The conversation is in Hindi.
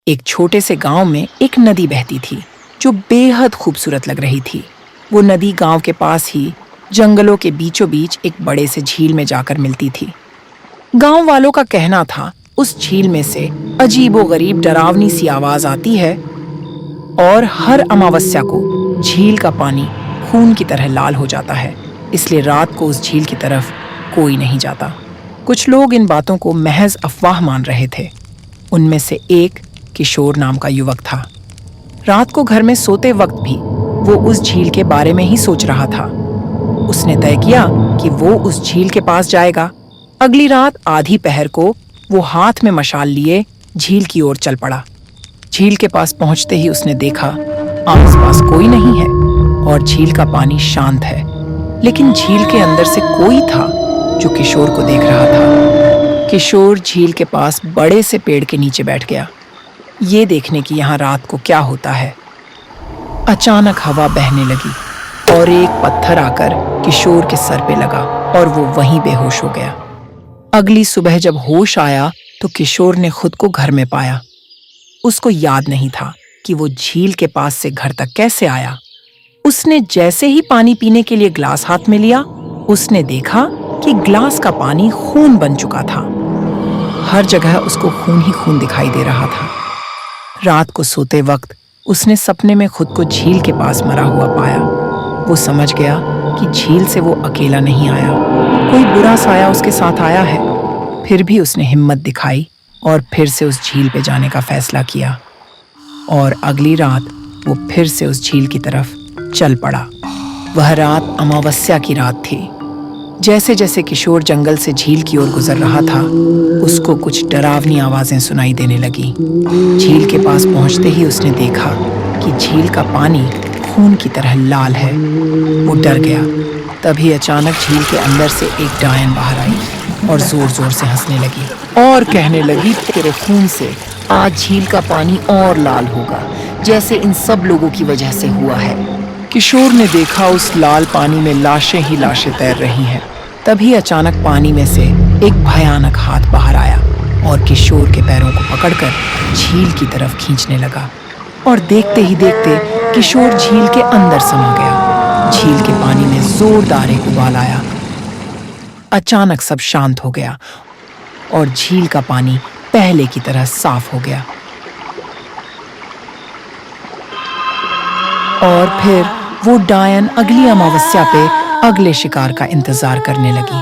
एक छोटे से गांव में एक नदी बहती थी जो बेहद खूबसूरत लग रही थी। वो नदी गांव के पास ही जंगलों के बीचों बीच एक बड़े से झील में जाकर मिलती थी। गांव वालों का कहना था उस झील में से अजीबोगरीब डरावनी सी आवाज आती है और हर अमावस्या को झील का पानी खून की तरह लाल हो जाता है, इसलिए रात को उस झील की तरफ कोई नहीं जाता। कुछ लोग इन बातों को महज अफवाह मान रहे थे। उनमें से एक किशोर नाम का युवक था। रात को घर में सोते वक्त भी वो उस झील के बारे में ही सोच रहा था। उसने तय किया कि वो उस झील के पास जाएगा। अगली रात आधी पहर को वो हाथ में मशाल लिए झील की ओर चल पड़ा। झील के पास पहुंचते ही उसने देखा आसपास कोई नहीं है और झील का पानी शांत है, लेकिन झील के अंदर से कोई था जो किशोर को देख रहा था। किशोर झील के पास बड़े से पेड़ के नीचे बैठ गया, ये देखने की यहाँ रात को क्या होता है। अचानक हवा बहने लगी और एक पत्थर आकर किशोर के सर पे लगा और वो वहीं बेहोश हो गया। अगली सुबह जब होश आया तो किशोर ने खुद को घर में पाया। उसको याद नहीं था कि वो झील के पास से घर तक कैसे आया। उसने जैसे ही पानी पीने के लिए ग्लास हाथ में लिया, उसने देखा कि ग्लास का पानी खून बन चुका था। हर जगह उसको खून ही खून दिखाई दे रहा था। रात को सोते वक्त उसने सपने में खुद को झील के पास मरा हुआ पाया। वो समझ गया कि झील से वो अकेला नहीं आया, कोई बुरा साया उसके साथ आया है। फिर भी उसने हिम्मत दिखाई और फिर से उस झील पे जाने का फैसला किया। और अगली रात वो फिर से उस झील की तरफ चल पड़ा। वह रात अमावस्या की रात थी। जैसे जैसे किशोर जंगल से झील की ओर गुजर रहा था, उसको कुछ डरावनी आवाजें सुनाई देने लगी। झील के पास पहुंचते ही उसने देखा कि झील का पानी खून की तरह लाल है। वो डर गया। तभी अचानक झील के अंदर से एक डायन बाहर आई और जोर जोर से हंसने लगी और कहने लगी, तेरे खून से आज झील का पानी और लाल होगा, जैसे इन सब लोगों की वजह से हुआ है। किशोर ने देखा उस लाल पानी में लाशें ही लाशें तैर रही हैं। तभी अचानक पानी में से एक भयानक हाथ बाहर आया और किशोर के पैरों को पकड़कर झील की तरफ खींचने लगा। और देखते ही देखते किशोर झील के अंदर समा गया। झील के पानी में जोरदार एक उबाल आया। अचानक सब शांत हो गया और झील का पानी पहले की तरह साफ हो गया। और फिर वो डायन अगली अमावस्या पे अगले शिकार का इंतजार करने लगी।